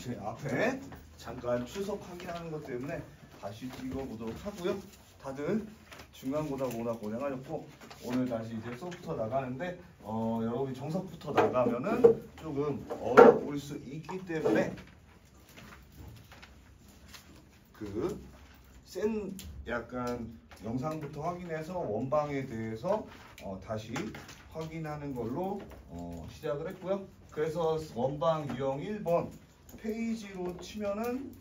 제 앞에 잠깐 출석 확인하는 것 때문에 다시 찍어보도록 하고요. 다들 중간고사 보다 고생하셨고 오늘 다시 이제 수업부터 나가는데 여러분이 정석부터 나가면은 조금 어려울 수 있기 때문에 그 센 약간 영상부터 확인해서 원방에 대해서 다시 확인하는 걸로 시작을 했고요. 그래서 원방 유형 1번 페이지로 치면은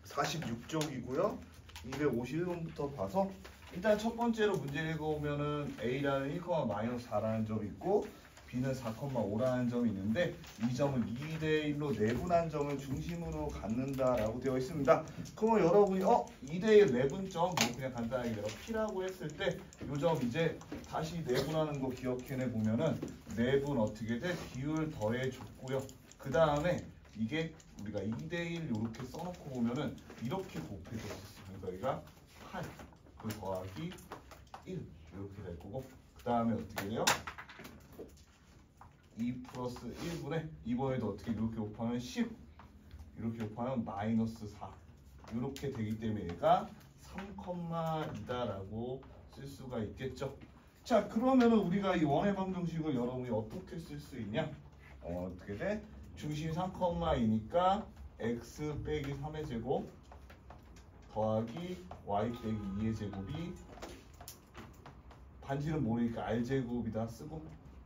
46쪽이고요. 251번부터 봐서 일단 첫 번째로 문제 읽어보면은 A라는 1,-4라는 점이 있고 B는 4,5라는 점이 있는데 이 점을 2대1로 내분한 점을 중심으로 갖는다라고 되어 있습니다. 그러면 여러분이 2대1 내분점 뭐 그냥 간단하게 내가 P라고 했을 때 이 점 이제 다시 내분하는 거 기억해내 보면은 내분 어떻게 돼? 비율 더해줬고요. 그 다음에 이게 우리가 2대1 이렇게 써놓고 보면은 이렇게 곱해줬었어. 그러니까 여기가 8 그 더하기 1 이렇게 될 거고 그 다음에 어떻게 돼요? 2 플러스 1분의 이번에도 어떻게 이렇게 곱하면 10 이렇게 곱하면 마이너스 4 이렇게 되기 때문에 얘가 3,2다라고 쓸 수가 있겠죠. 자 그러면은 우리가 이 원의 방정식을 여러분이 어떻게 쓸 수 있냐? 어떻게 돼? 중심이 3,2니까 x 빼기 3의 제곱 더하기 y 빼기 2의 제곱이 반지는 모르니까 r제곱이다 쓰고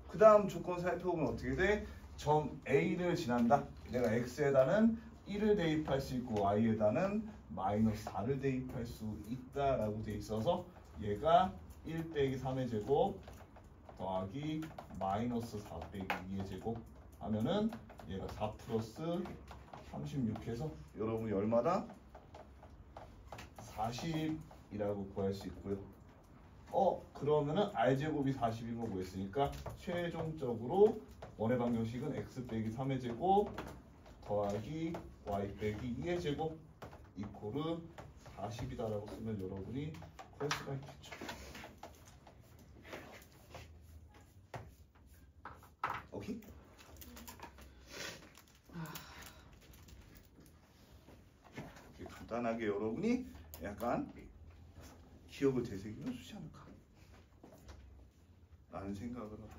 그 다음 조건 살펴보면 어떻게 돼? 점 A를 지난다. 내가 X에다는 1을 대입할 수 있고 Y에다는 마이너스 4를 대입할 수 있다라고 돼 있어서 얘가 1 빼기 3의 제곱 더하기 마이너스 4 빼기 2의 제곱 하면은 얘가 4 플러스 36 해서 여러분이 얼마다? 40이라고 구할 수 있고요. 그러면은 r제곱이 40인 거 구했으니까 최종적으로 원의 방정식은 x 빼기 3의 제곱 더하기 y 빼기 2의 제곱 이코르 40이다라고 쓰면 여러분이 구할 수가 있겠죠. 오케이? 이렇게 간단하게 여러분이 약간 기억을 되새기면 좋지 않을까 라는 생각을 하고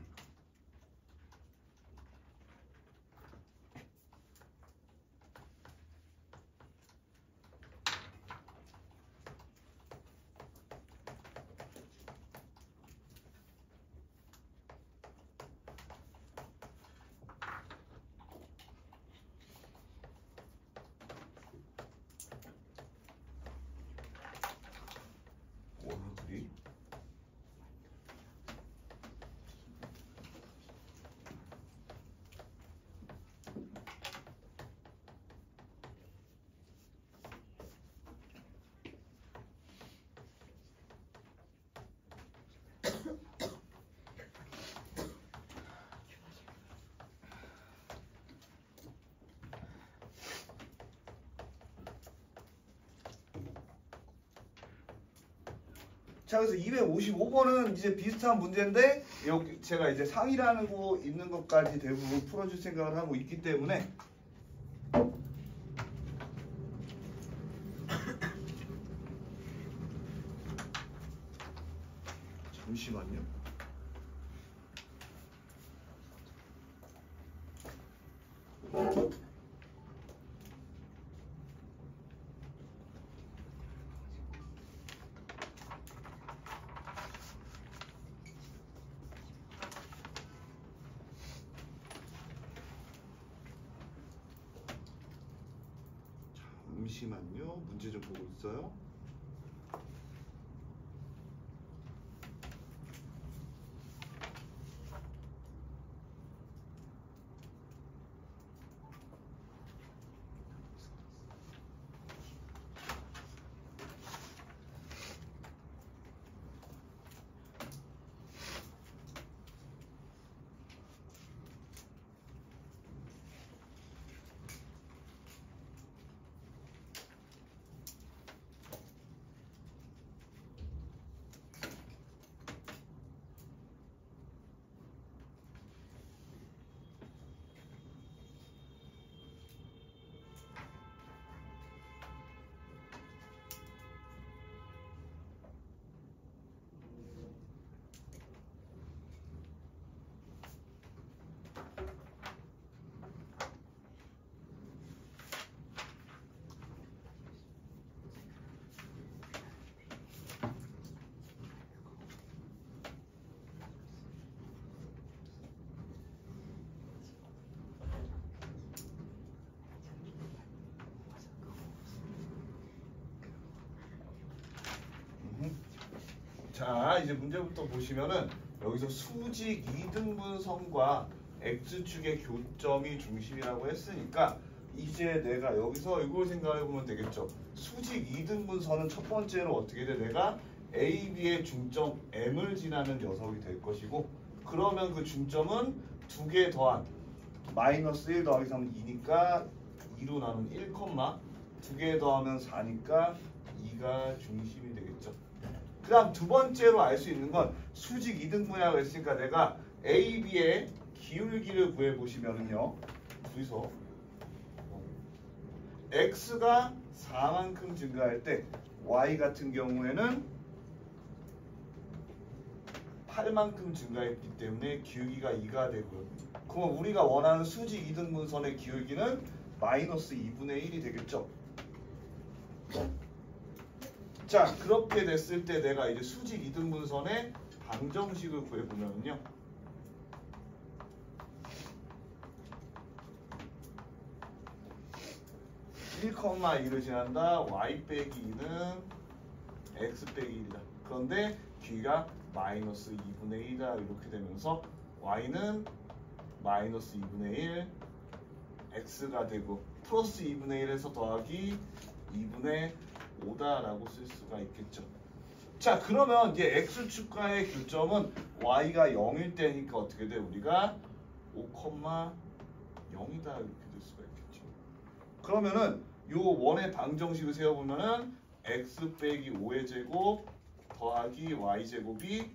오늘들이 자 그래서 255번은 이제 비슷한 문제인데 여기 제가 이제 상이라는 거 있는 것까지 대부분 풀어줄 생각을 하고 있기 때문에 잠시만요. 잠시만요. 문제 좀 보고 있어요. 자, 이제 문제부터 보시면은 여기서 수직 이등분선과 x축의 교점이 중심이라고 했으니까 이제 내가 여기서 이걸 생각해 보면 되겠죠. 수직 이등분선은 첫 번째로 어떻게 돼? 내가 A, B의 중점 M을 지나는 녀석이 될 것이고, 그러면 그 중점은 두 개 더한 마이너스 1 더하기 3은 2니까 2로 나누면 1, 두 개 더하면 4니까 2가 중심이 되겠죠. 그 다음 두 번째로 알 수 있는 건 수직 이등분이라고 했으니까 내가 A, B의 기울기를 구해보시면은요. 여기서 X가 4만큼 증가할 때 Y 같은 경우에는 8만큼 증가했기 때문에 기울기가 2가 되고요. 그럼 우리가 원하는 수직 이등분선의 기울기는 마이너스 2분의 1이 되겠죠. 자, 그렇게 됐을 때 내가 이제 수직 이등분선의 방정식을 구해보면요. 1,2를 지난다. y 빼기 2는 x 빼기 1이다. 그런데 뒤가 마이너스 2분의 1이다. 이렇게 되면서 y는 마이너스 2분의 1 x가 되고 플러스 2분의 1에서 더하기 2분의 5다라고 쓸 수가 있겠죠. 자, 그러면 이제 x축과의 교점은 y가 0일 때니까 어떻게 돼? 우리가 5,0이다 이렇게 될 수가 있겠죠. 그러면은 요 원의 방정식을 세워보면은 x 빼기 5의 제곱 더하기 y 제곱이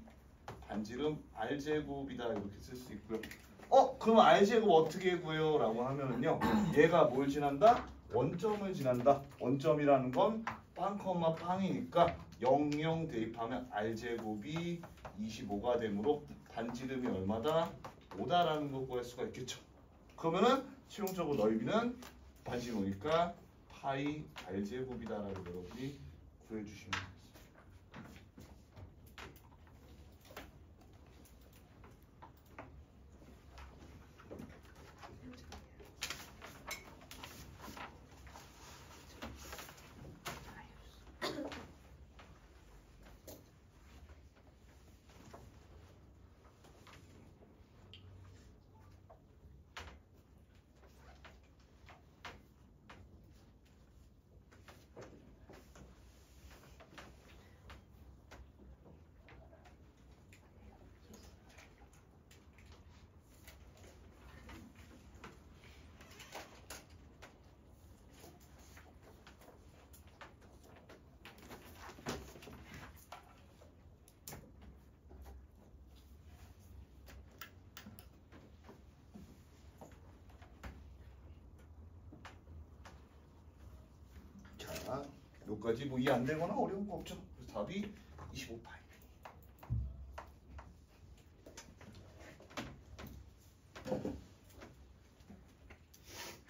반지름 r 제곱이다 이렇게 쓸 수 있고요. 그럼 r 제곱 어떻게 구해요? 라고 하면은요, 얘가 뭘 지난다? 원점을 지난다. 원점이라는 건 빵, 빵이니까 00 대입하면 r 제곱이 25가 되므로 반지름이 얼마다? 5다라는 걸 구할 수가 있겠죠. 그러면은 실용적으로 넓이는 반지름 오니까 파이 r 제곱이다라고 여러분이 구해주시면 됩니다. 자, 여기까지 뭐 이해 안 되거나 어려운 거 없죠. 그래서 답이 25파이.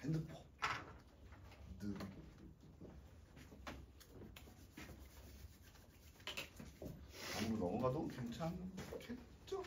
핸드폰. 안으로 넘어가도 괜찮겠죠?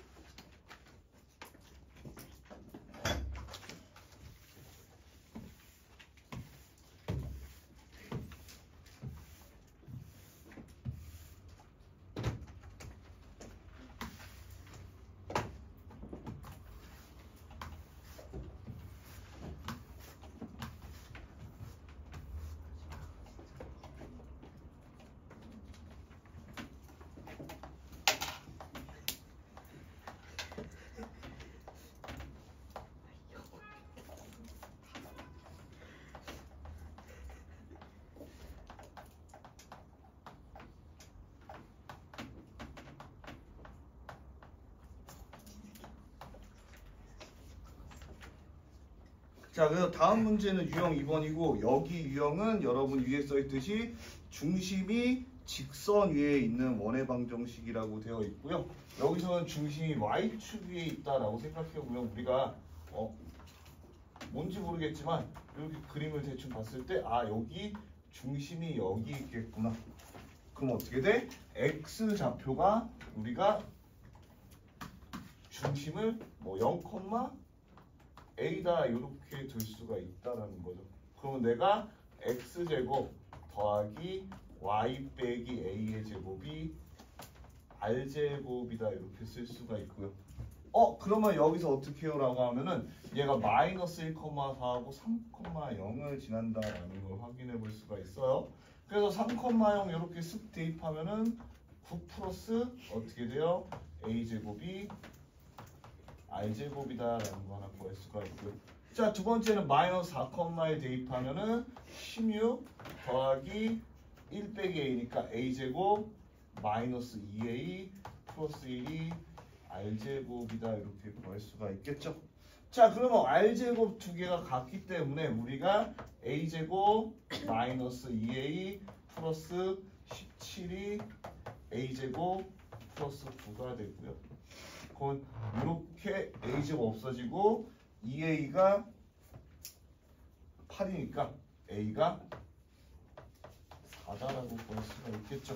자, 그래서 다음 문제는 유형 2번이고 여기 유형은 여러분 위에 써있듯이 중심이 직선 위에 있는 원의 방정식이라고 되어 있고요. 여기서는 중심이 y축 위에 있다라고 생각해보면 우리가 뭔지 모르겠지만 이렇게 그림을 대충 봤을 때 여기 중심이 여기 있겠구나. 그럼 어떻게 돼? x 좌표가 우리가 중심을 0, a다 이렇게 둘 수가 있다라는 거죠. 그러면 내가 x제곱 더하기 y 빼기 a의 제곱이 R제곱이다 이렇게 쓸 수가 있고요. 그러면 여기서 어떻게 해요? 라고 하면은 얘가 마이너스 1,4하고 3,0을 지난다라는 걸 확인해 볼 수가 있어요. 그래서 3,0 이렇게 쓱 대입하면은 9 플러스 어떻게 돼요? A제곱이 R제곱이다라는 거 하나 구할 수가 있고요. 자, 두 번째는 마이너스 4,1 대입하면은 16 더하기 1 빼기 A니까 A제곱 마이너스 2A 플러스 1이 R제곱이다 이렇게 구할 수가 있겠죠. 자, 그러면 R제곱 두 개가 같기 때문에 우리가 A제곱 마이너스 2A 플러스 17이 A제곱 플러스 9가 되고요. 그건 이렇게 A제곱 없어지고 2A가 8이니까 A가 4다라고 구할 수가 있겠죠.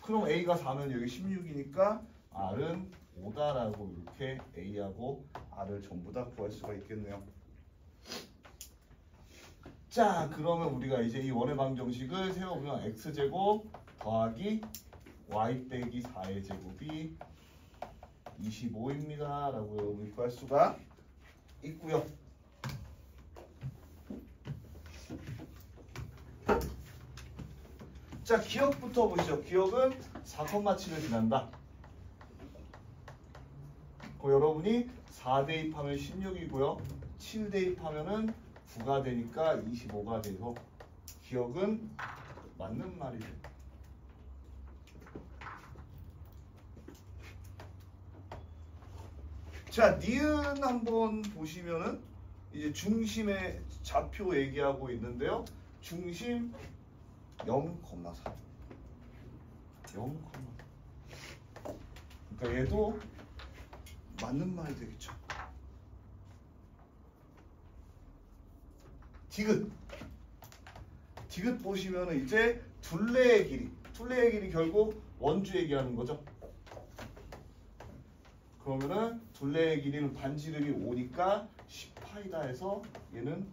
그럼 A가 4면 여기 16이니까 R은 5다라고 이렇게 A하고 R을 전부 다 구할 수가 있겠네요. 자, 그러면 우리가 이제 이 원의 방정식을 세워보면 X제곱 더하기 Y 빼기 4의 제곱이 25입니다 라고 여러분이 구할 수가 있고요. 자, 기억부터 보시죠. 기억은 4,7을 지난다. 여러분이 4 대입하면 16이고요. 7 대입하면은 9가 되니까 25가 돼서 기억은 맞는 말이죠. 자, 니은 한번 보시면은 이제 중심의 좌표 얘기하고 있는데요. 중심 0,4. 0,4. 그러니까 얘도 맞는 말이 되겠죠. 디귿. 디귿 보시면은 이제 둘레의 길이. 둘레의 길이 결국 원주 얘기하는 거죠. 그러면은 둘레의 길이는 반지름이 5니까 10파이다 해서 얘는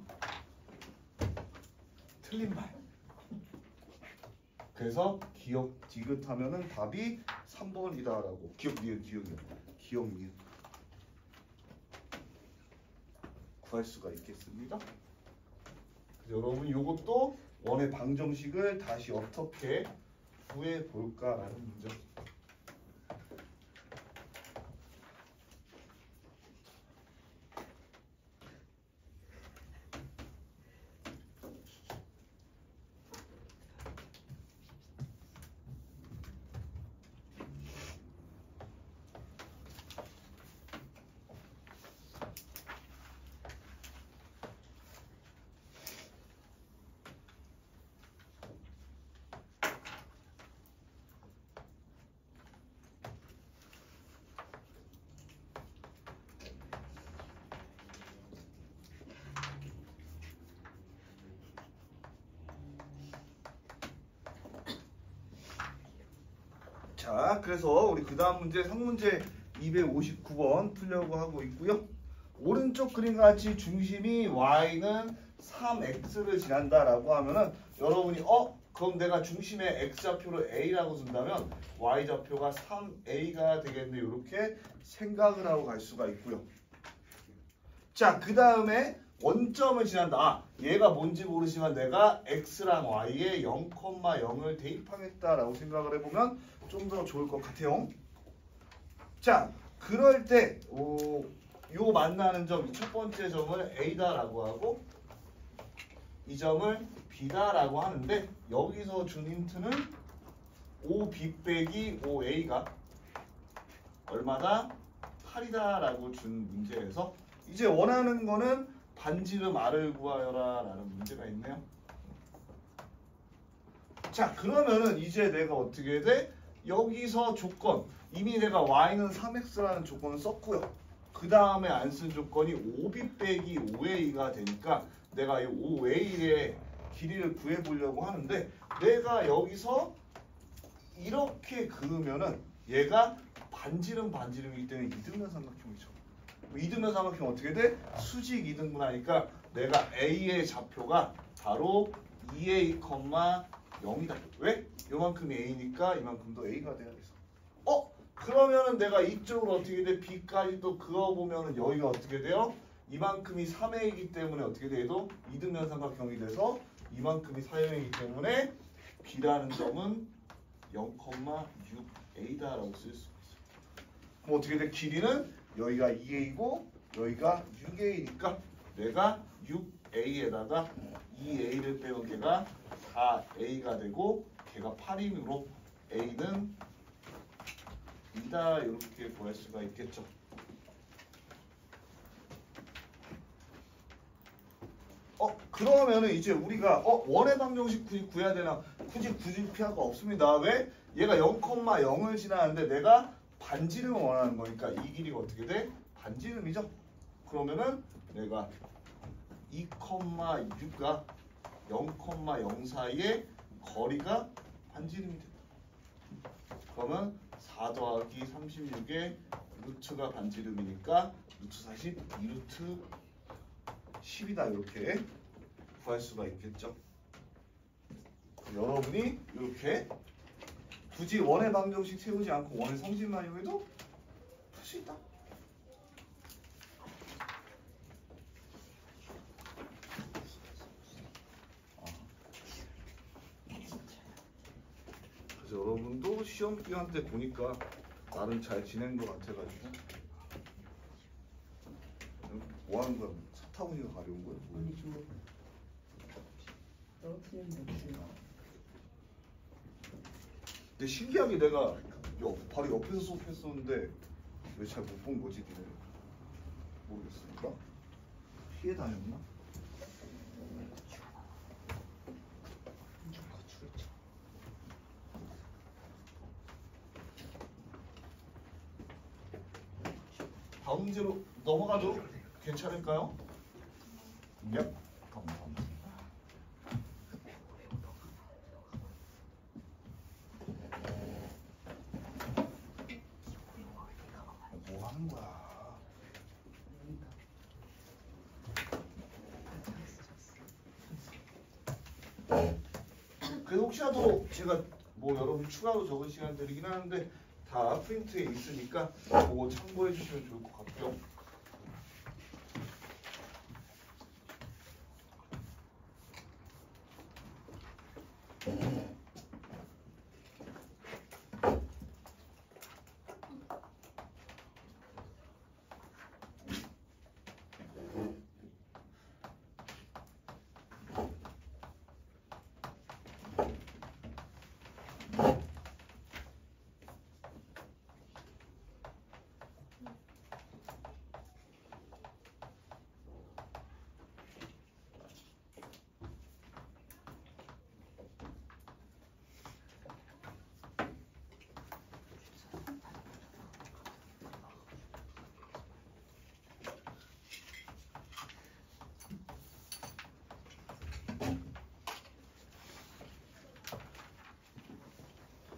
틀린 말. 그래서 기억 디귿 하면은 답이 3번이다라고. 기억 니은 기억 니은 구할 수가 있겠습니다. 그래서 여러분 이것도 원의 방정식을 다시 어떻게 구해 볼까라는 문제. 자, 그래서 우리 그 다음 문제 상문제 259번 풀려고 하고 있고요. 오른쪽 그림과 같이 중심이 y는 3x를 지난다라고 하면은 여러분이 그럼 내가 중심의 x좌표를 a라고 쓴다면 y좌표가 3a가 되겠네 이렇게 생각을 하고 갈 수가 있고요. 자, 그 다음에 원점을 지난다. 얘가 뭔지 모르지만 내가 x랑 y에 0,0을 대입하겠다라고 생각을 해보면 좀 더 좋을 것 같아요. 자, 그럴 때 요 만나는 점, 첫 번째 점을 A다라고 하고 이 점을 B다라고 하는데 여기서 준 힌트는 5B 빼기 5A가 얼마다? 8이다라고 준 문제에서 이제 원하는 거는 반지름 R을 구하여라 라는 문제가 있네요. 자, 그러면은 이제 내가 어떻게 돼? 여기서 조건 이미 내가 y는 3x라는 조건을 썼고요. 그 다음에 안 쓴 조건이 5b 빼기 5a가 되니까 내가 이 5a의 길이를 구해보려고 하는데 내가 여기서 이렇게 그으면은 얘가 반지름이기 때문에 이등변 삼각형이죠. 이등변 삼각형 어떻게 돼? 수직 이등분하니까 내가 a의 좌표가 바로 2a, 0이다. 왜? 요만큼이 a니까 이만큼도 a가 돼야 돼서. 그러면은 내가 이쪽으로 어떻게 돼? b까지 또 그어보면은 여기가 어떻게 돼요? 이만큼이 3a이기 때문에 어떻게 돼도 이등변 삼각형이 돼서 이만큼이 4형이기 때문에 b라는 점은 0,6a다라고 쓸 수 있어요. 그럼 어떻게 돼? 길이는 여기가 2a이고 여기가 6a니까 내가 6a에다가 2a를 빼면 걔가 4a가 되고 걔가 8이므로 a는 2다 이렇게 구할 수가 있겠죠. 그러면은 이제 우리가 원의 방정식 굳이 구해야 되나? 굳이 필요가 없습니다. 왜? 얘가 0,0을 지나는데 내가 반지름을 원하는 거니까 이 길이가 어떻게 돼? 반지름이죠. 그러면은 내가 2,6가 0,0 사이의 거리가 반지름이 된다. 그러면 4 더하기 36의 루트가 반지름이니까 루트 40, 2루트 10이다 이렇게 구할 수가 있겠죠. 여러분이 이렇게 굳이 원의 방정식 세우지 않고 원의 성질만 이용해도 풀 수 있다. 그래서 여러분도 시험 기간 때 보니까 나름 잘 지낸 것 같아가지고 뭐 하는 거야? 사타구니가 가려운 거야? 아니 저 떨어뜨리는 거 근데 신기하게 내가 바로 옆에서 수업했었는데 왜 잘 못 본 거지 니네? 모르겠습니다. 피해 다녔나? 다음 문제로 넘어가도 괜찮을까요? 네. 감사합니다. 뭐 하는 거야? 그래서 혹시라도 제가 뭐 여러분 추가로 적은 시간들이긴 하는데 다 프린트에 있으니까 그거 참고해 주시면 좋을 것 같고요.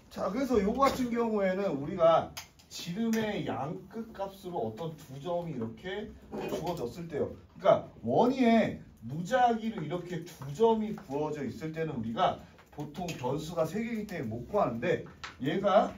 자, 그래서 요거 같은 경우에는 우리가 지름의 양끝 값으로 어떤 두 점이 이렇게 주어졌을 때요. 그러니까 원위에 무작위로 이렇게 두 점이 부어져 있을 때는 우리가 보통 변수가 3개이기 때문에 못 구하는데 얘가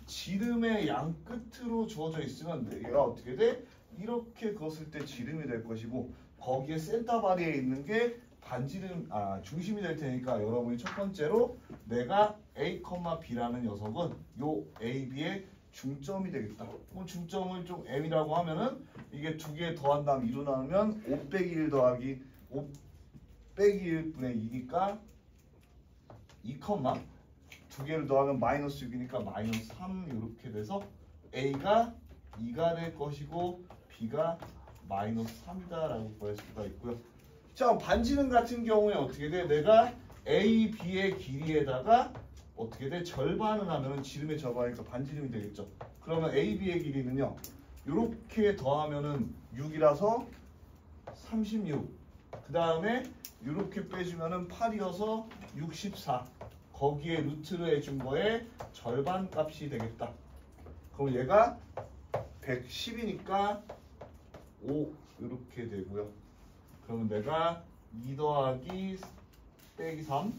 지름의 양끝으로 주어져 있으면 얘가 어떻게 돼? 이렇게 그었을 때 지름이 될 것이고 거기에 센터바리에 있는 게 반지름 중심이 될 테니까 여러분이 첫 번째로 내가 A, B라는 녀석은 요 A, B의 중점이 되겠다. 그럼 중점을 좀 M이라고 하면은 이게 두 개 더한 다음 2로 나누면 5 빼기 1 더하기 5 빼기 1분의 2니까 2, 두 개를 더하면 마이너스 6이니까 마이너스 3 이렇게 돼서 A가 2가 될 것이고 B가 마이너스 3이다라고 구할 수가 있고요. 자, 반지름 같은 경우에 어떻게 돼? 내가 A, B의 길이에다가 어떻게 돼? 절반을 하면 지름의 절반이니까 반지름이 되겠죠. 그러면 A, B의 길이는요. 이렇게 더하면은 6이라서 36. 그 다음에 이렇게 빼주면은 8이어서 64. 거기에 루트를 해준 거에 절반 값이 되겠다. 그럼 얘가 110이니까 5 이렇게 되고요. 그러면 내가 2 더하기 빼기 3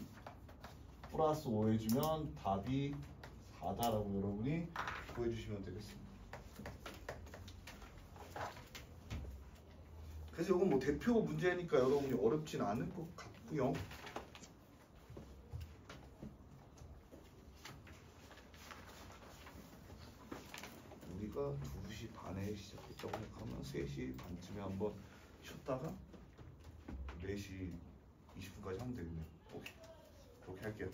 플러스 5 해주면 답이 4다라고 여러분이 구해주시면 되겠습니다. 그래서 이건 뭐 대표 문제니까 여러분이 어렵진 않을 것 같고요. 우리가 2시 반에 시작했다고 생각하면 3시 반쯤에 한번 쉬었다가 4시 20분까지 하면 되겠네요. 오케이. 그렇게 할게요.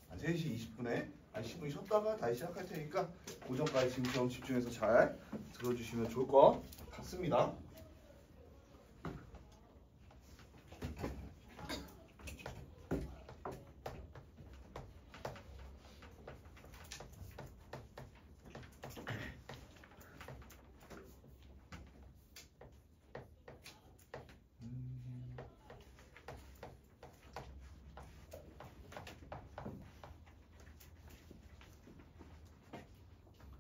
한 3시 20분에 한 10분 쉬었다가 다시 시작할 테니까 그 전까지 지금처럼 집중해서 잘 들어주시면 좋을 것 같습니다.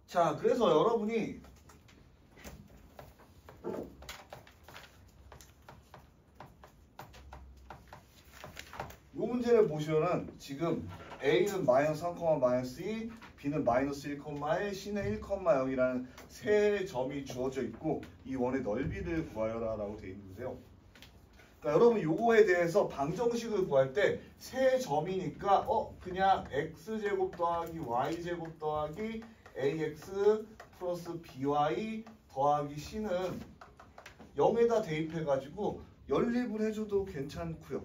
자, 그래서 여러분이 이 문제를 보시면은 지금 A는 마이너스 3, 마이너스 2, B는 마이너스 1, 1, C는 1, 0이라는 세 점이 주어져 있고 이 원의 넓이를 구하여라 라고 되어 있는데요. 그러니까 여러분 요거에 대해서 방정식을 구할 때 세 점이니까 그냥 x제곱 더하기 y제곱 더하기 ax 플러스 by 더하기 c는 0에다 대입해가지고 연립을 해줘도 괜찮고요.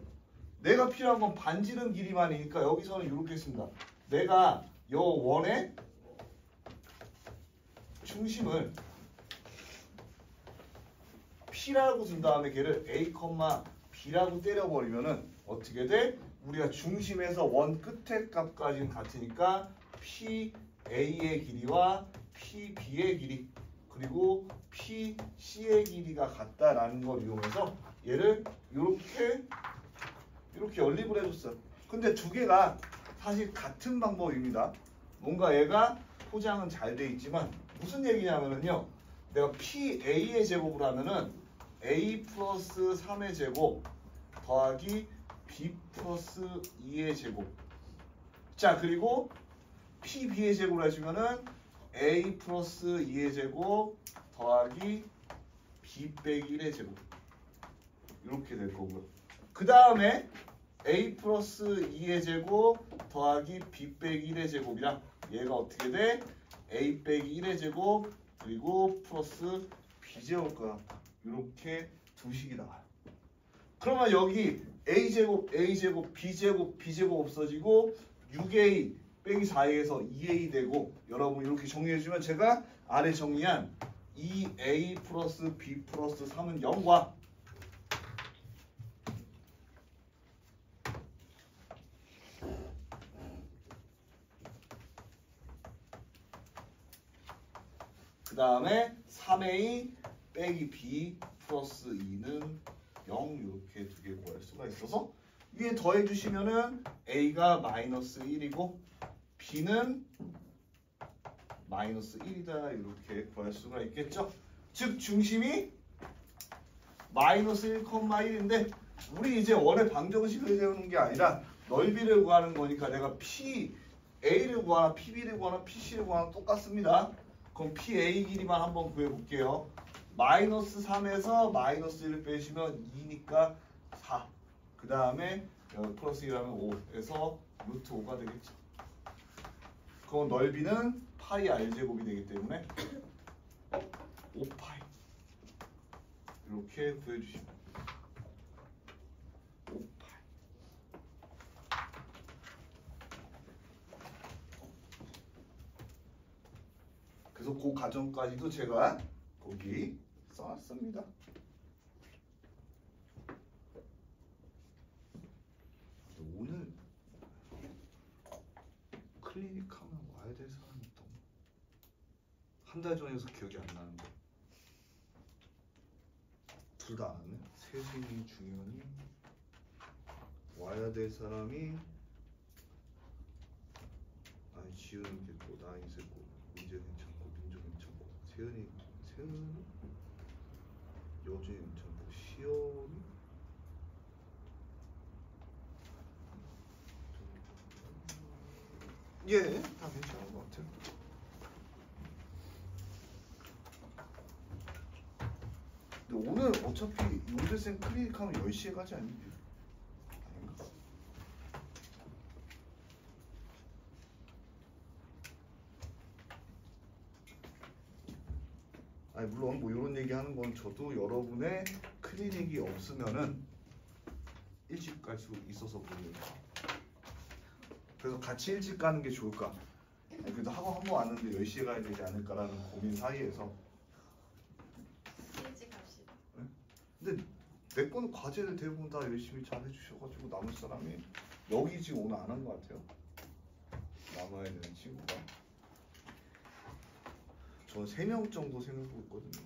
내가 필요한 건 반지름 길이만이니까 여기서는 이렇게 했습니다. 내가 요 원의 중심을 P라고 둔 다음에 걔를 A, B라고 때려버리면은 어떻게 돼? 우리가 중심에서 원 끝의 값까지는 같으니까 PA의 길이와 PB의 길이 그리고 PC의 길이가 같다라는 걸 이용해서 얘를 이렇게 연립을 해줬어요. 근데 두 개가 사실 같은 방법입니다. 뭔가 얘가 포장은 잘 돼 있지만 무슨 얘기냐면은요. 내가 PA의 제곱을 하면은 A 플러스 3의 제곱 더하기 B 플러스 2의 제곱. 자, 그리고 PB의 제곱을 해주면은 A 플러스 2의 제곱 더하기 B 빼기 1의 제곱. 이렇게 될 거고요. 그 다음에 A 플러스 2의 제곱 더하기 B 빼기 1의 제곱이랑 얘가 어떻게 돼? A 빼기 1의 제곱 그리고 플러스 B제곱과 이렇게 두 식이 나와요. 그러면 여기 A제곱, A제곱, B제곱, B제곱 없어지고 6A 빼기 4A에서 2A 되고 여러분 이렇게 정리해주면 제가 아래 정리한 2A 플러스 B 플러스 3은 0과 그 다음에 3A 빼기 B 플러스 2는 0 이렇게 두 개 구할 수가 있어서 위에 더해 주시면은 A가 마이너스 1이고 B는 마이너스 1이다 이렇게 구할 수가 있겠죠. 즉 중심이 마이너스 1, 1인데 우리 이제 원의 방정식을 세우는 게 아니라 넓이를 구하는 거니까 내가 PA를 구하나 PB를 구하나 PC를 구하나 똑같습니다. 그럼 PA 길이만 한번 구해볼게요. 마이너스 3에서 마이너스 1을 빼시면 2니까 4. 그 다음에 플러스 1하면 5에서 루트 5가 되겠죠. 그럼 넓이는 파이 R제곱이 되기 때문에 5파이. 이렇게 구해주시면 5파이. 그래서 그 과정까지도 제가 거기 써놨습니다. 오늘 클리닉 하면 와야 될 사람이 있던 한 달 전에서 기억이 안 나는데 둘 다 안 왔네. 세준이, 중현이 와야 될 사람이 아니 지훈이 됐고 나 있었고 민재 괜찮고 민조 괜찮고 세은이 여준이 괜찮고 시연이 다 괜찮은 것 같아요. 근데 오늘 어차피 용재쌤 클리닉하면 10시에 가지 않니? 아닌가? 아니 물론 뭐 이런 얘기하는 건 저도 여러분의 클리닉이 없으면은 일찍 갈 수 있어서 그래요. 그래서 같이 일찍 가는 게 좋을까? 아니, 그래도 학원 한 번 왔는데 10시에 가야 되지 않을까라는 고민 사이에서. 일찍 갑시다. 네? 근데 내 거는 과제를 대부분 다 열심히 잘 해주셔가지고 남을 사람이 여기 지금 오늘 안 한 것 같아요. 남아야 되는 친구가. 저는 3명 정도 생각하고 있거든요.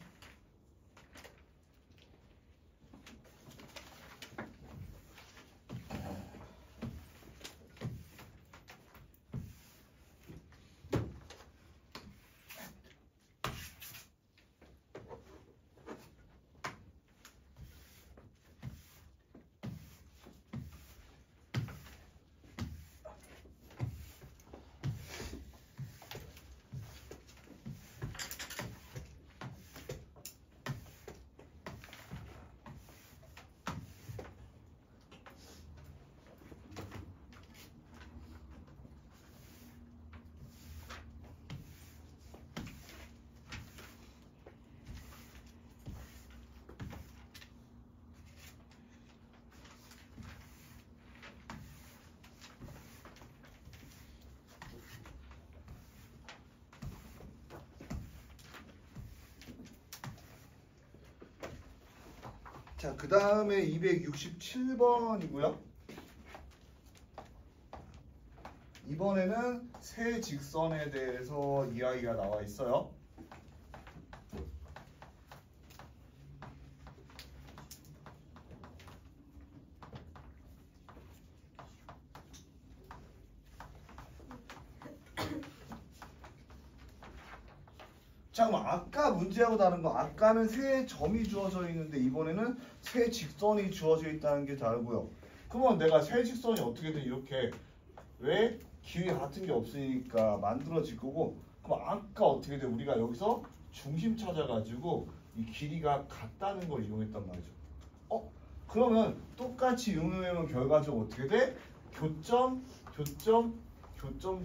자, 그 다음에 267번이고요. 이번에는 세 직선에 대해서 이야기가 나와 있어요. 자, 그럼 아까 문제하고 다른 거, 아까는 세 점이 주어져 있는데 이번에는 세 직선이 주어져 있다는 게 다르고요. 그러면 내가 세 직선이 어떻게든 이렇게, 왜? 길이가 같은 게 없으니까 만들어질 거고, 그럼 아까 어떻게 돼? 우리가 여기서 중심 찾아가지고 이 길이가 같다는 걸 이용했단 말이죠. 그러면 똑같이 이용하면 결과적으로 어떻게 돼? 교점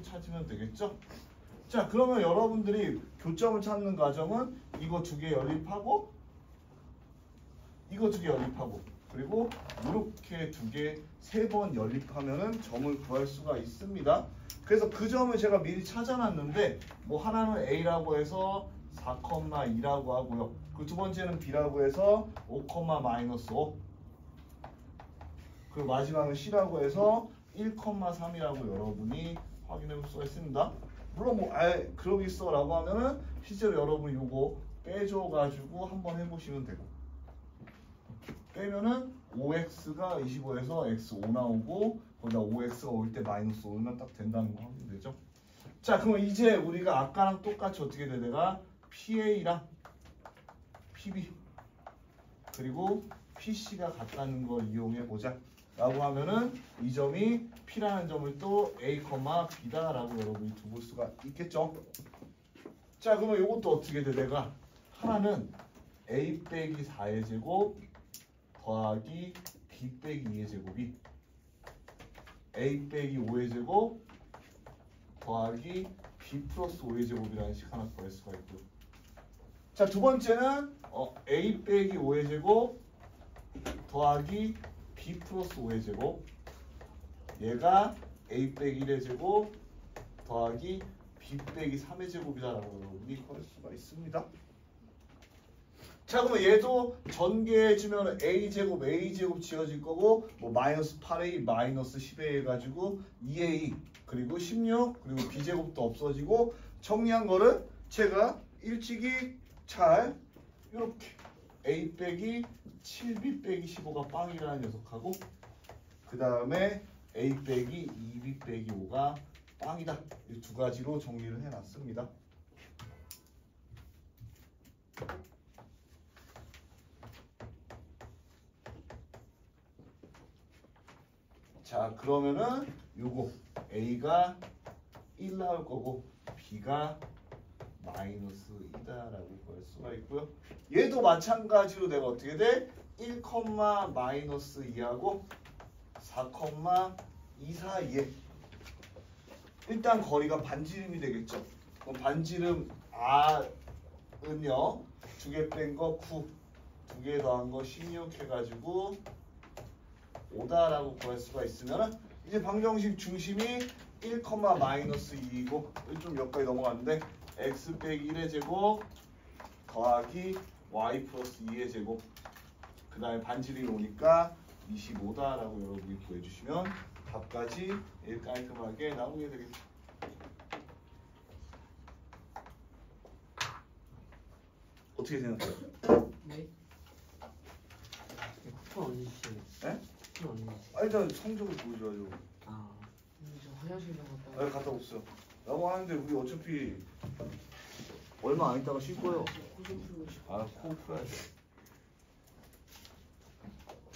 찾으면 되겠죠? 자, 그러면 여러분들이 교점을 찾는 과정은 이거 두 개 연립하고 이거 두 개 연립하고 그리고 이렇게 두 개 세 번 연립하면은 점을 구할 수가 있습니다. 그래서 그 점을 제가 미리 찾아놨는데 뭐 하나는 A라고 해서 4,2라고 하고요. 그 두 번째는 B라고 해서 5,-5 그리고 마지막은 C라고 해서 1,3이라고 여러분이 확인해 볼 수가 있습니다. 물론 뭐 그러겠어 라고 하면은 실제로 여러분 요거 빼줘가지고 한번 해보시면 되고, 빼면은 5x가 25에서 x5 나오고 거기다 5x가 올 때 마이너스 5면 딱 된다는 거 하면 되죠. 자, 그럼 이제 우리가 아까랑 똑같이 어떻게 돼? 내가 PA랑 PB 그리고 PC가 같다는 걸 이용해 보자 라고 하면은 이 점이 P라는 점을 또 A, B다 라고 여러분이 두볼 수가 있겠죠. 자, 그러면 이것도 어떻게 돼? 내가 하나는 A 빼기 4의 제곱 더하기 B 빼기 2의 제곱이 A 빼기 5의 제곱 더하기 B 플러스 5의 제곱이라는 식 하나 구할 수가 있고요. 자, 두 번째는 A 빼기 5의 제곱 더하기 B 플러스 5의 제곱, 얘가 A 빼기 1의 제곱 더하기 B 빼기 3의 제곱이다라고 여러분이 구할 수가 있습니다. 자, 그러면 얘도 전개해주면 A제곱 지어질 거고 뭐 마이너스 8A 마이너스 10A 해가지고 2A 그리고 16 그리고 B제곱도 없어지고 정리한 거를 제가 일찍이 잘 이렇게 A 빼기 7B 빼기 15가 빵이라는 녀석하고 그 다음에 A 빼기 2B 빼기 5가 빵이다. 이 두 가지로 정리를 해놨습니다. 자, 그러면은 요거 A가 1 나올 거고 B가 마이너스 2다라고 구할 수가 있고요. 얘도 마찬가지로 내가 어떻게 돼? 1, 마이너스 2하고 4,2 사이에 일단 거리가 반지름이 되겠죠. 그럼 반지름 R은요 2개 뺀 거 9, 2개 더한 거 16 해가지고 5다라고 구할 수가 있으면 이제 방정식 중심이 1, 마이너스 2이고 좀 여기까지 넘어갔는데 x 빼기 1의 제곱 더하기 y 플러스 2의 제곱 그 다음에 반지름이 오니까 25다라고 여러분이 구해주시면 답까지 깔끔하게 나오게 되겠죠. 어떻게 생각해요? 네? 쿠폰 언제 주세요? 네? 쿠폰 언제 주세요? 일단 성적을 보여줘야죠. 저 화장실 좀 갔다 아, 갔다 오세요. 라고 하는데 우리 어차피 얼마 안 있다가 쉴 거예요. 코좀 풀고 싶어. 코 풀어야 돼.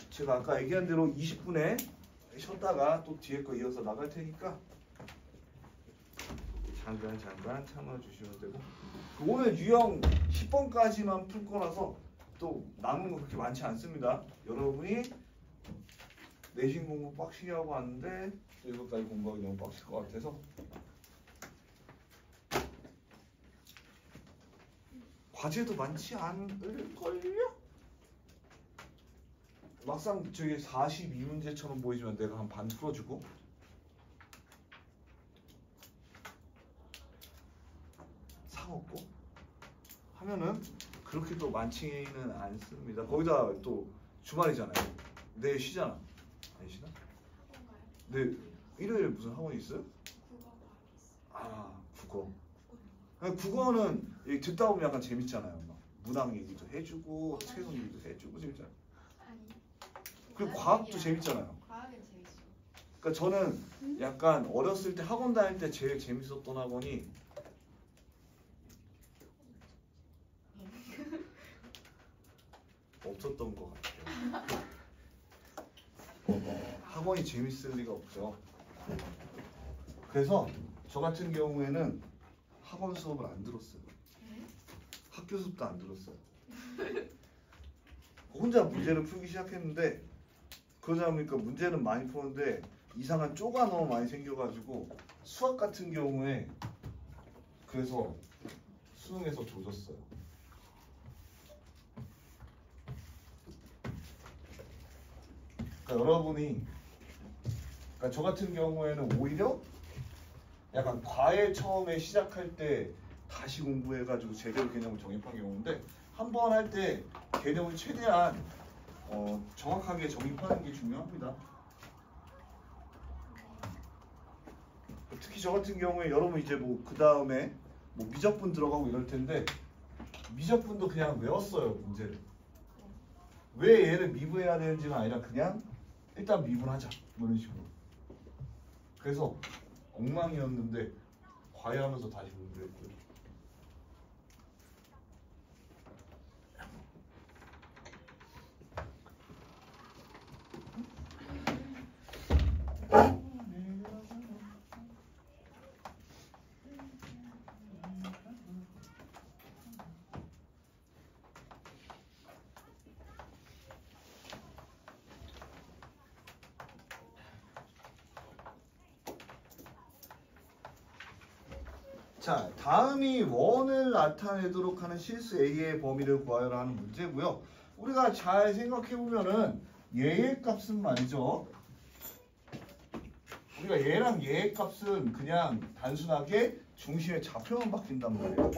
제가 아까 얘기한 대로 20분에 쉬었다가 또 뒤에 거 이어서 나갈 테니까 잠깐 참아 주시면 되고 오늘 유형 10번까지만 풀 거라서 또 남은 거 그렇게 많지 않습니다. 여러분이 내신 공부 빡시게 하고 왔는데 또 이것까지 공부하기 너무 빡실 것 같아서 과제도 많지 않을걸요? 막상 저기 42문제처럼 보이지만 내가 한 반 풀어주고 상 얻고 하면은 그렇게 또 많지는 않습니다. 거기다 또 주말이잖아요. 내일 쉬잖아. 안 쉬나? 네, 일요일에 무슨 학원이 있어요? 국어. 국어는 듣다 보면 약간 재밌잖아요. 막 문학 얘기도 해주고 채송 얘기도 해주고 재밌잖아요. 그리고 과학도 재밌잖아요. 과학은 재밌어. 그러니까 저는 약간 어렸을 때 학원 다닐 때 제일 재밌었던 학원이 없었던 것 같아요. 학원이 재밌을 리가 없죠. 그래서 저 같은 경우에는 학원 수업을 안 들었어요. 학교 수업도 안 들었어요. 혼자 문제를 풀기 시작했는데 그러다 보니까 문제는 많이 푸는데 이상한 쪼가 너무 많이 생겨가지고 수학 같은 경우에 그래서 수능에서 조졌어요. 그러니까 여러분이 그러니까 저 같은 경우에는 오히려 약간 과외 처음에 시작할 때 다시 공부해가지고 제대로 개념을 정립한 경우인데 한 번 할 때 개념을 최대한 정확하게 정립하는 게 중요합니다. 특히 저 같은 경우에 여러분 이제 뭐 그 다음에 뭐 미적분 들어가고 이럴 텐데 미적분도 그냥 외웠어요 문제를. 왜 얘를 미분해야 되는지가 아니라 그냥 일단 미분하자 뭐 이런 식으로. 그래서 엉망이었는데 과외하면서 다시 공부했고요. 자, 다음이 원을 나타내도록 하는 실수 A의 범위를 구하여라 하는 문제고요. 우리가 잘 생각해보면은 얘의 값은 말이죠. 우리가 얘랑 얘의 값은 그냥 단순하게 중심의 좌표만 바뀐단 말이에요.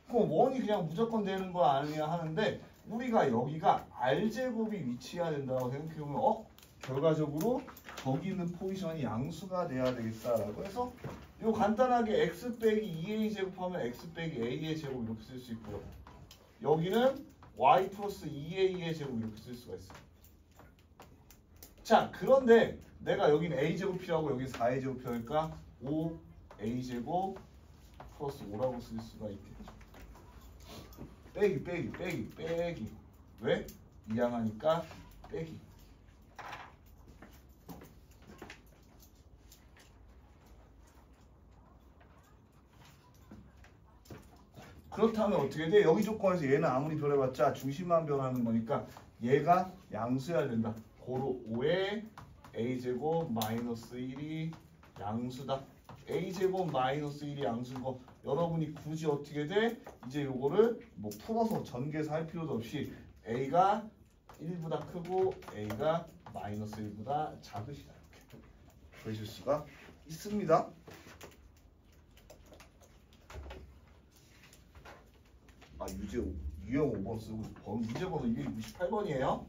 그럼 원이 그냥 무조건 되는 거 아니냐 하는데 우리가 여기가 R제곱이 위치해야 된다고 생각해보면 결과적으로 거기 있는 포지션이 양수가 돼야 되겠다라고 해서 이거 간단하게 x 빼기 2a 제곱하면 x 빼기 a의 제곱 이렇게 쓸 수 있고요. 여기는 y 플러스 2a의 제곱 이렇게 쓸 수가 있어요. 자, 그런데 내가 여기는 a 제곱이라고 여기 4a 제곱이니까 5a 제곱 플러스 5라고 쓸 수가 있겠죠. 빼기. 왜? 이항하니까 빼기. 그렇다면 어떻게 돼? 여기 조건에서 얘는 아무리 변해봤자 중심만 변하는 거니까 얘가 양수여야 된다. 고로 5에 a제곱 마이너스 1이 양수다. a제곱 마이너스 1이 양수인 거 여러분이 굳이 어떻게 돼? 이제 요거를 뭐 풀어서 전개해서 할 필요도 없이 a가 1보다 크고 a가 마이너스 1보다 작으시다. 이렇게 보여줄 수가 있습니다. 아 유형 5번 쓰고 문제 번호 268번이에요.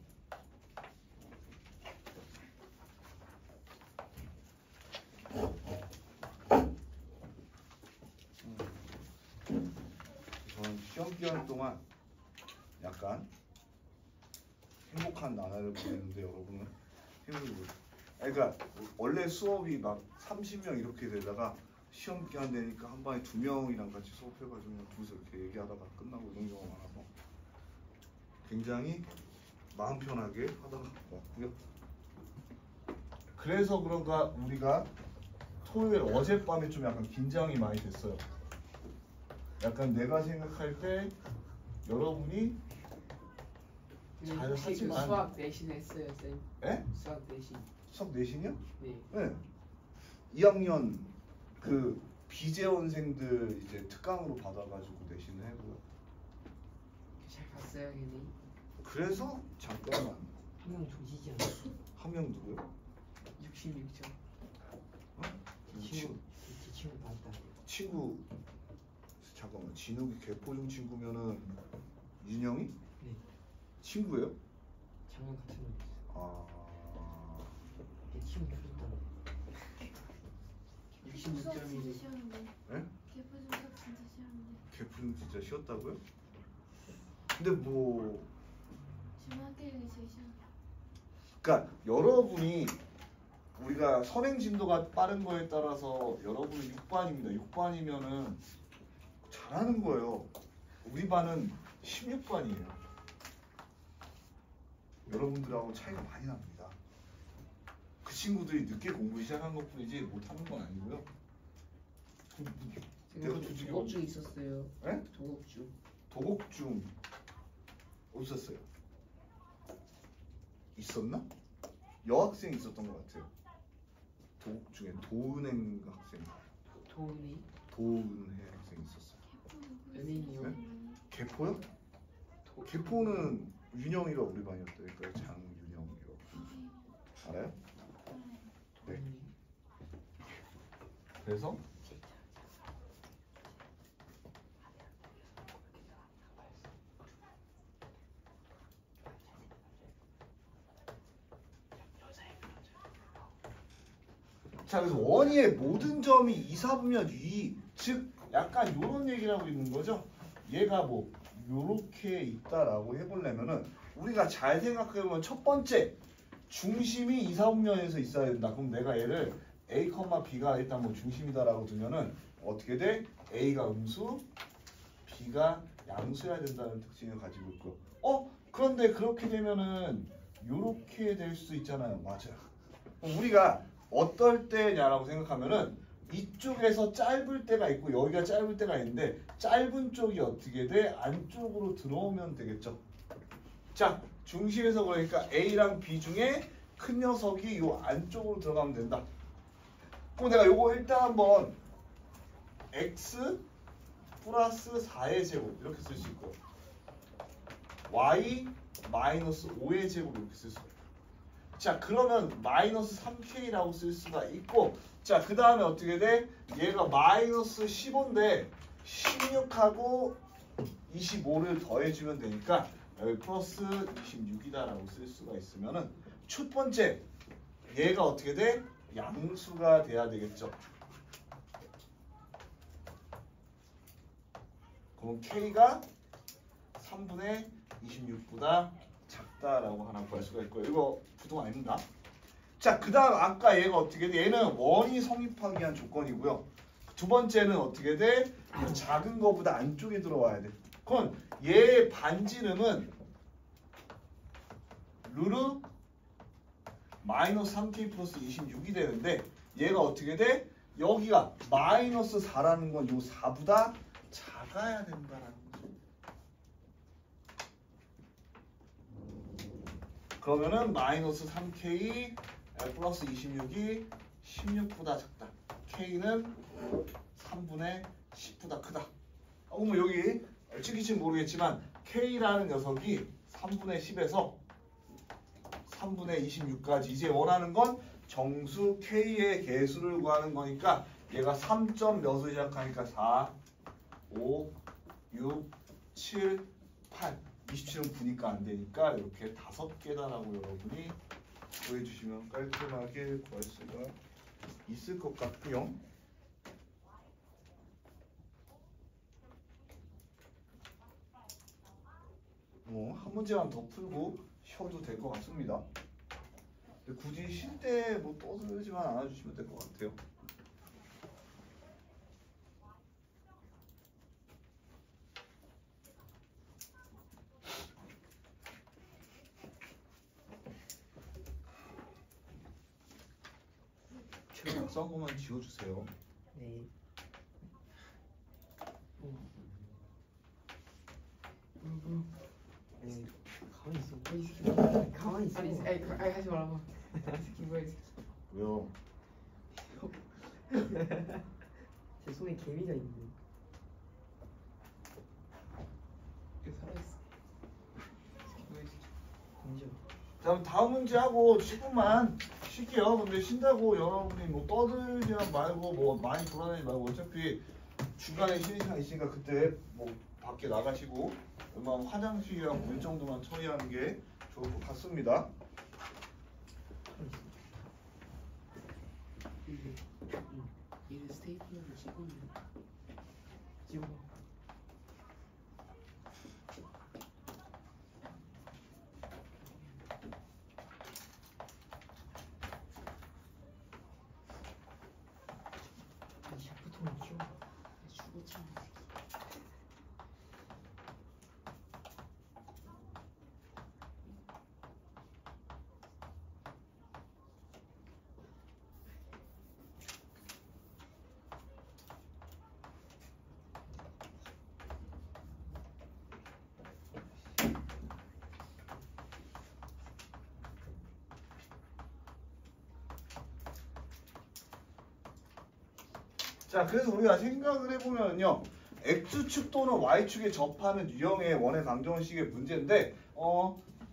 저는 시험 기간 동안 약간 행복한 나날을 보냈는데 여러분은 행복이 그러니까 원래 수업이 막 30명 이렇게 되다가 시험 기간 되니까 한 번에 2명이랑 같이 수업해가지고 둘이서 이렇게 얘기하다가 끝나고 이런 경우가 많아서 굉장히 마음 편하게 하다가 왔고요. 그래서 그런가 우리가 토요일 어젯밤에 좀 약간 긴장이 많이 됐어요. 약간 내가 생각할 때 여러분이 잘 혹시 그 하지만 수학 내신 했어요, 쌤? 에? 수학 내신. 수학 내신이요? 네. 네. 2학년 그 비재원생들 이제 특강으로 받아가지고 내신을 해고요. 잘 봤어요, 걔네. 그래서 잠깐만 한 명 조지지 않았어? 한 명 누구요? 66점. 제 친구 봤다. 친구 잠깐만 진욱이 개포중 친구면은 윤영이? 네. 친구예요? 작년 같은 거 있어요. 아 제 친구 줬다. 66점이네. 예? 개포중 수업 진짜 싫은데 개포중 진짜 쉬었다고요? 근데 뭐 중학교 일이 제일 싫은데 그러니까 여러분이 우리가 선행 진도가 빠른 거에 따라서 여러분은 6반입니다. 6반이면은 잘하는 거예요. 우리 반은 16반이에요. 여러분들하고 차이가 많이 납니다. 그 친구들이 늦게 공부 시작한 것뿐이지 못하는 건 아니고요. 내가 조직이 도곡주 있었어요. 에? 도곡주. 도곡중 없었어요. 있었나? 여학생 있었던 것 같아요. 도곡중에 도은행 학생, 도은이. 도은혜 학생 있었어요. 연예인이요? 네? 개포요? 개포는 윤영이가 우리 반이었다니까요. 장윤영이요. 알아요? 네. 도은이. 그래서 자 그래서 원의의 모든 점이 2, 4분면 위, 즉 약간 요런 얘기를 하고 있는 거죠. 얘가 뭐 요렇게 있다라고 해보려면은 우리가 잘 생각해보면 첫 번째 중심이 2, 4분면에서 있어야 된다. 그럼 내가 얘를 A, B가 일단 뭐 중심이다라고 두면은 어떻게 돼? A가 음수, B가 양수여야 된다는 특징을 가지고 있고. 그런데 그렇게 되면은 요렇게 될 수 있잖아요. 맞아요. 우리가 어떨 때냐라고 생각하면은 이쪽에서 짧을 때가 있고 여기가 짧을 때가 있는데 짧은 쪽이 어떻게 돼? 안쪽으로 들어오면 되겠죠. 자, 중심에서 그러니까 A랑 B 중에 큰 녀석이 요 안쪽으로 들어가면 된다. 그럼 내가 요거 일단 한번 x 플러스 4의 제곱 이렇게 쓸 수 있고 y 마이너스 5의 제곱 이렇게 쓸 수 있고 자 그러면 마이너스 3k라고 쓸 수가 있고 자 그 다음에 어떻게 돼? 얘가 마이너스 15인데 16하고 25를 더해주면 되니까 여기 플러스 26이다라고 쓸 수가 있으면은 첫 번째 얘가 어떻게 돼? 양수가 돼야 되겠죠. 그럼 K가 3분의 26보다 작다라고 하나 구할 수가 있고요. 이거 부동 아닙니다. 자, 그 다음 아까 얘가 어떻게 돼? 얘는 원이 성립하기 위한 조건이고요. 두 번째는 어떻게 돼? 작은 거보다 안쪽에 들어와야 돼. 그럼 얘의 반지름은 루르 마이너스 3k 플러스 26이 되는데 얘가 어떻게 돼? 여기가 마이너스 4라는 건 요 4보다 작아. 작아야 된다라는 거죠. 그러면은 마이너스 3k 플러스 26이 16보다 작다. k는 3분의 10보다 크다. 그러면 여기 찍히진 모르겠지만 k라는 녀석이 3분의 10에서 3분의 26까지 이제 원하는 건 정수 k의 개수를 구하는 거니까 얘가 3점 몇으로 시작하니까 4, 5, 6, 7, 8 27은 9니까 안 되니까 이렇게 5개다라고 여러분이 구해주시면 깔끔하게 구할 수가 있을 것 같고요. 한 문제만 더 풀고 쉬어도 될 것 같습니다. 근데 굳이 쉴 때 뭐 떠들지만 않아주시면 될 것 같아요. 최근 한 번만 지워주세요. 네. 네, 가만히 있어. 가만히 있어. 아니 하지 말아봐. 스키 뭐야 스키. 왜요? 제 손에 개미가 있네. 이게 살아있어. 스키 뭐야 스키. 인정. 자, 그럼 다음 문제 하고 10분만 쉴게요. 근데 쉰다고 여러분이 뭐 떠들지 말고 뭐 많이 돌아다니지 말고 어차피 중간에 쉬는 시간 있으니까 그때 뭐 밖에 나가시고 웬만하면 화장실이랑 물 정도만 처리하는 게 좋을 것 같습니다. 이를 스테이플러로 찍었는데. 찍어. 이 샤프통을 키워. 죽었잖아. 자, 그래서 우리가 생각을 해보면요, x축 또는 y축에 접하는 유형의 원의 방정식의 문제인데,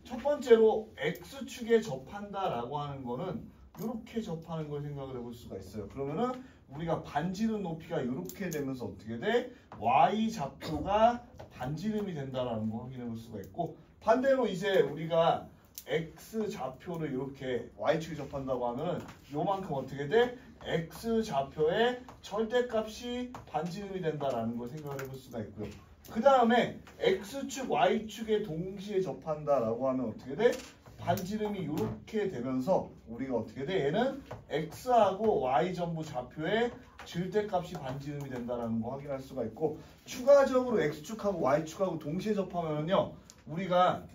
첫 번째로 x축에 접한다라고 하는 거는 이렇게 접하는 걸 생각을 해볼 수가 있어요. 그러면은 우리가 반지름 높이가 이렇게 되면서 어떻게 돼? y 좌표가 반지름이 된다라는 거 확인해 볼 수가 있고, 반대로 이제 우리가 x 좌표를 이렇게 y축에 접한다고 하면은 요만큼 어떻게 돼? x 좌표의 절대값이 반지름이 된다라는 걸 생각을 해볼 수가 있고요. 그 다음에 x축, y축에 동시에 접한다라고 하면 어떻게 돼? 반지름이 이렇게 되면서 우리가 어떻게 돼? 얘는 x하고 y 전부 좌표의 절대값이 반지름이 된다라는 거 확인할 수가 있고, 추가적으로 x축하고 y축하고 동시에 접하면요, 우리가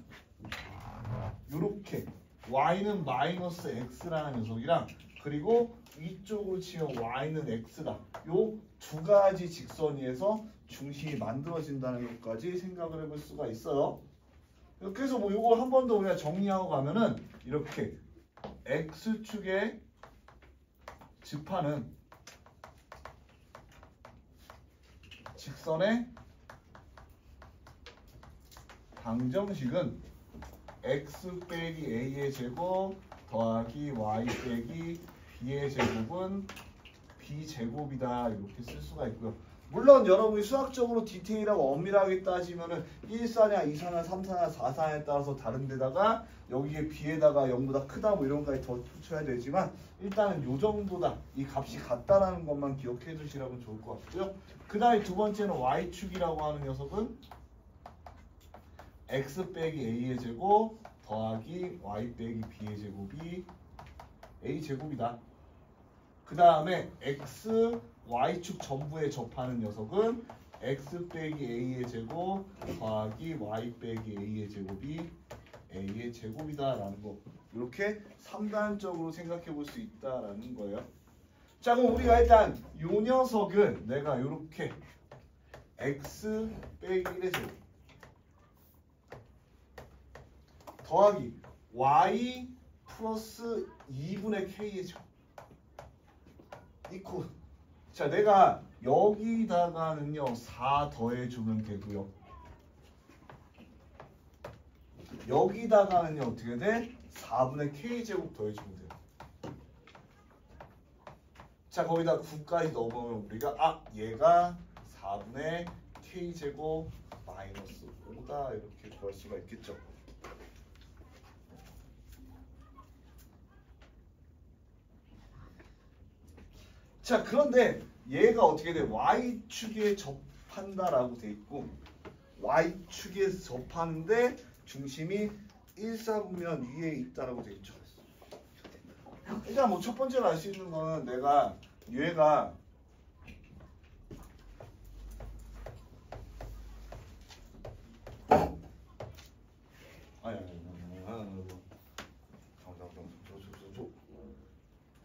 이렇게 y는 마이너스 x라는 녀석이랑 그리고 위쪽으로 치면 y는 x다. 요 두 가지 직선 위에서 중심이 만들어진다는 것까지 생각을 해볼 수가 있어요. 그래서 뭐 요거 한 번 더 우리가 정리하고 가면은 이렇게 x축에 접하는 직선의 방정식은 x 빼기 a의 제곱 더하기 y 빼기 b의 제곱은 b제곱이다, 이렇게 쓸 수가 있고요. 물론 여러분이 수학적으로 디테일하고 엄밀하게 따지면은 1사냐 2사냐 3사냐 4사냐에 따라서 다른 데다가 여기에 b에다가 0보다 크다 뭐 이런 것까지 더 붙여야 되지만 일단은 요 정도다, 이 값이 같다라는 것만 기억해 두시라면 좋을 것 같고요. 그 다음에 두 번째는 y축이라고 하는 녀석은 x 빼기 a의 제곱 더하기 y 빼기 b의 제곱이 a 제곱이다. 그 다음에 x, y축 전부에 접하는 녀석은 x 빼기 a의 제곱 더하기 y 빼기 a의 제곱이 a의 제곱이다 라는 거, 이렇게 3단적으로 생각해 볼 수 있다라는 거예요. 자, 그럼 우리가 일단 요 녀석은 내가 이렇게 x 빼기 1의 제곱 더하기 y 플러스 2분의 k의 제곱 이코. 자, 내가 여기다가는요 4 더해주면 되고요. 여기다가는요 어떻게 돼? 4분의 k제곱 더해주면 돼요. 자, 거기다 9까지 넣어보면 우리가 얘가 4분의 k제곱 마이너스 5다 이렇게 구할 수가 있겠죠. 자, 그런데 얘가 어떻게 돼? y축에 접한다라고 돼 있고 y축에 접하는데 중심이 1사분면 위에 있다라고 돼 있죠. 일단 뭐 첫 번째로 알 수 있는 거는 내가 얘가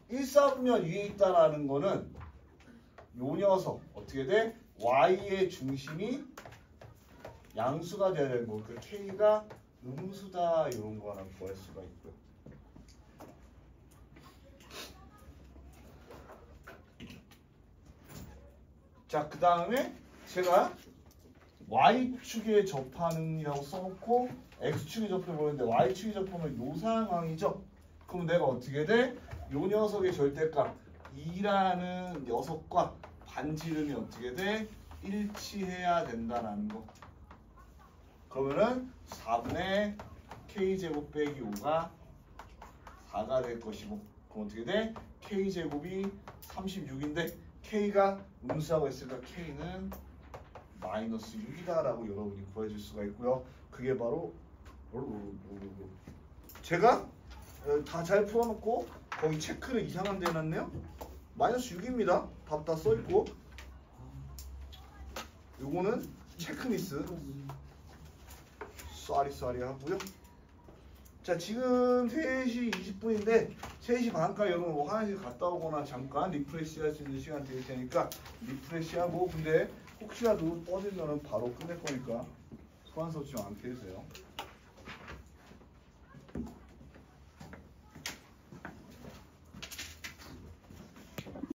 일사분면 위에 있다라는 거는 요 녀석 어떻게 돼? y의 중심이 양수가 돼야 되는 거. 그 k가 음수다 이런 거 하나 구할 수가 있고요. 자, 그 다음에 제가 y축에 접하는이라고 써놓고 x축에 접해보는데 y축에 접하면 요 상황이죠. 그럼 내가 어떻게 돼? 요 녀석의 절대값 2라는 녀석과 반지름이 어떻게 돼? 일치해야 된다는 거. 그러면은 4분의 k제곱 빼기 5가 4가 될 것이고, 그럼 어떻게 돼? k제곱이 36인데 k가 음수라고 했으니까 k는 마이너스 6이다라고 여러분이 구해줄 수가 있고요. 그게 바로 제가 다 잘 풀어놓고 거기 체크를 이상한 데 해놨네요. 마이너스 6입니다. 답 다 써있고 요거는 체크미스 쏘리 하고요. 자, 지금 3시 20분인데 3시 반까지 여러분 뭐 화장실 갔다 오거나 잠깐 리프레시 할 수 있는 시간 드릴 테니까 리프레시 하고, 근데 혹시라도 떠들면은 바로 끝낼 거니까 소환서 좀 안 켜주세요.